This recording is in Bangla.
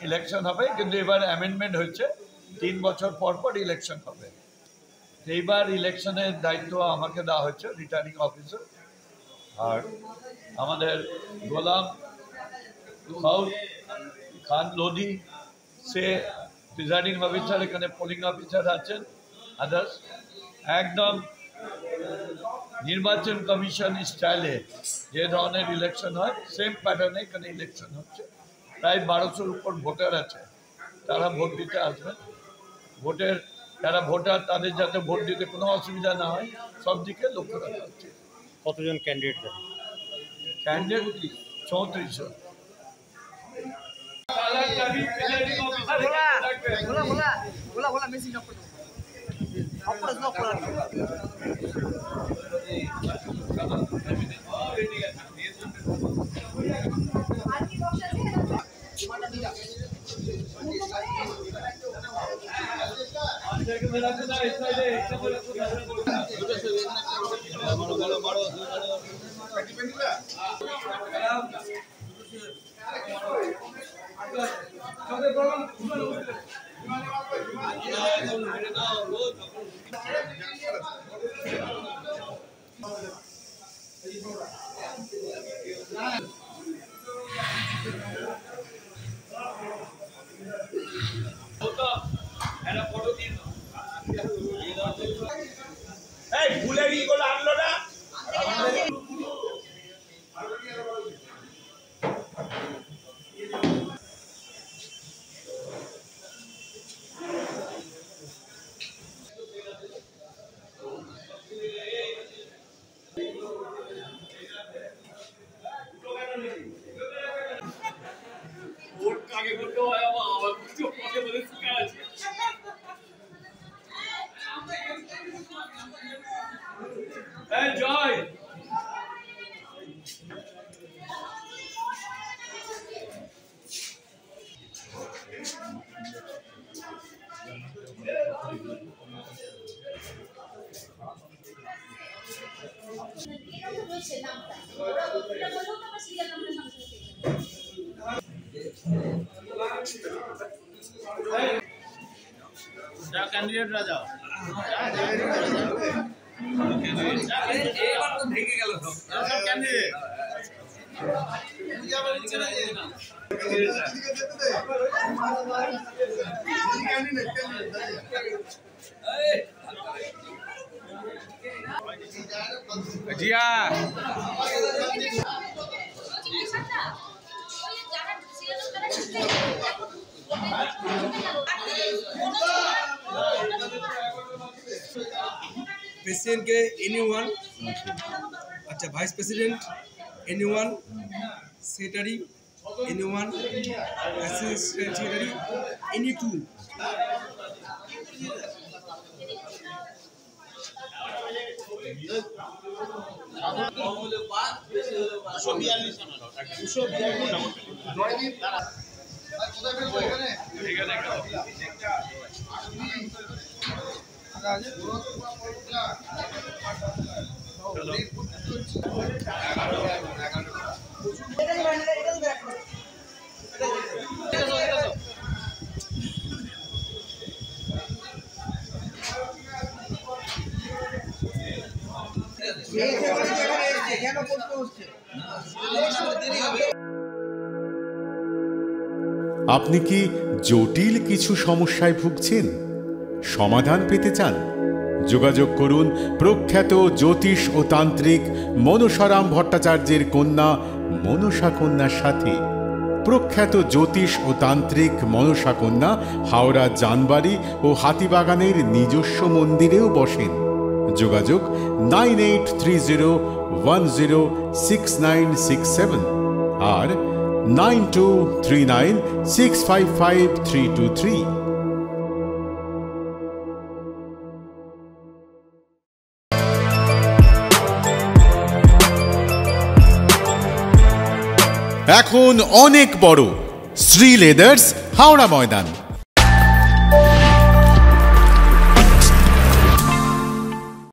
ইলেকশন হবে, কিন্তু এবার অ্যামেন্ডমেন্ট হয়েছে 3 বছর পর পর ইলেকশন হবে। এইবার ইলেকশনের দায়িত্ব আমাকে দেওয়া হয়েছে, রিটার্নিং অফিসার। আর আমাদের গোলাম খান লোধি সে প্রিজাইডিং অফিসার, এখানে পোলিং অফিসার আছেন, আদার্স। একদম নির্বাচন কমিশন স্টাইলে যে ধরনের ইলেকশন হয় সেম প্যাটার্নে এখানে ইলেকশন হচ্ছে। প্রায় 1200-র উপর ভোটার আছে, তারা ভোট দিতে আসবেন। ভোটের যারা ভোটার তাদের যাতে ভোট দিতে কোনো অসুবিধা না হয় সব দিকে লক্ষ্য রাখা হচ্ছে। কতজন ক্যান্ডিডেট? ক্যান্ডিডেট 3400। ক্যান্ডিডেট রাজা এবার তো ভেঙে গেল সব ক্যান্ডিডেট। জিয়া प्रेसिडेंट के एनीवन, अच्छा vice president anyone, secretary anyone, assistant secretary एनी2। আপনি কি জটিল কিছু সমস্যায় ভুগছেন, সমাধান পেতে চান? যোগাযোগ করুন প্রখ্যাত জ্যোতিষ ও তান্ত্রিক মনসারাম ভট্টাচার্যের কন্যা মনসা কন্যার সাথে। প্রখ্যাত জ্যোতিষ ও তান্ত্রিক মনসা কন্যা হাওড়া জানবাড়ি ও হাতিবাগানের নিজস্ব মন্দিরেও বসেন। যোগাযোগ 9830106967 আর 9239655323। এখন অনেক বড় শ্রী লেদার্স হাওড়া ময়দান।